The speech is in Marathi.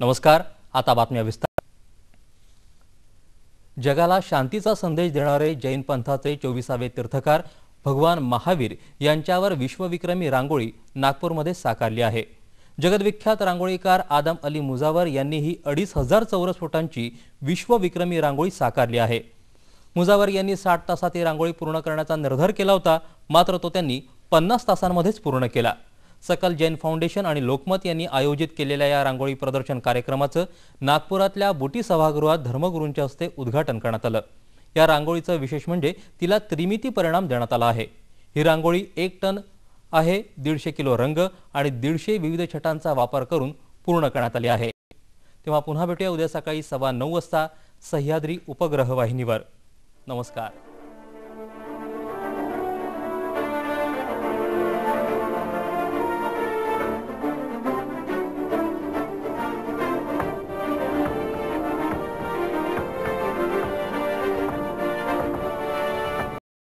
नमस्कार, आता बातम्या विस्तार। जगाला शांतीचा संदेश देणारे जैन पंथाचे 24वे तीर्थकार भगवान महावीर यांच्यावर विश्वविक्रमी रांगोळी नागपूरमध्ये साकारली आहे। जगद्विख्यात रांगोळीकार आदम अली मुजावर यांनी ही 2500 चौरस फुटांची विश्वविक्रमी रांगोळी साकारली आहे। मुजावर यांनी 60 तासात ही रांगोळी पूर्ण करण्याचा निर्धार केला होता, मात्र तो त्यांनी 50 तासांमध्येच पूर्ण केला। सकल जैन फाउंडेशन आणि लोकमत यांनी आयोजित केलेल्या या रांगोळी प्रदर्शन कार्यक्रमाचं नागपुरातल्या बुटी सभागृहात धर्मगुरूंच्या हस्ते उद्घाटन करण्यात आलं। या रांगोळीचं विशेष म्हणजे तिला त्रिमिती परिणाम देण्यात आला आहे। ही रांगोळी 1 टन आहे, 150 किलो रंग आणि 150 विविध छटांचा वापर करून पूर्ण करण्यात आली आहे। तेव्हा पुन्हा भेटूया उद्या सकाळी 9:15 वाजता सह्याद्री उपग्रह वाहिनीवर। नमस्कार।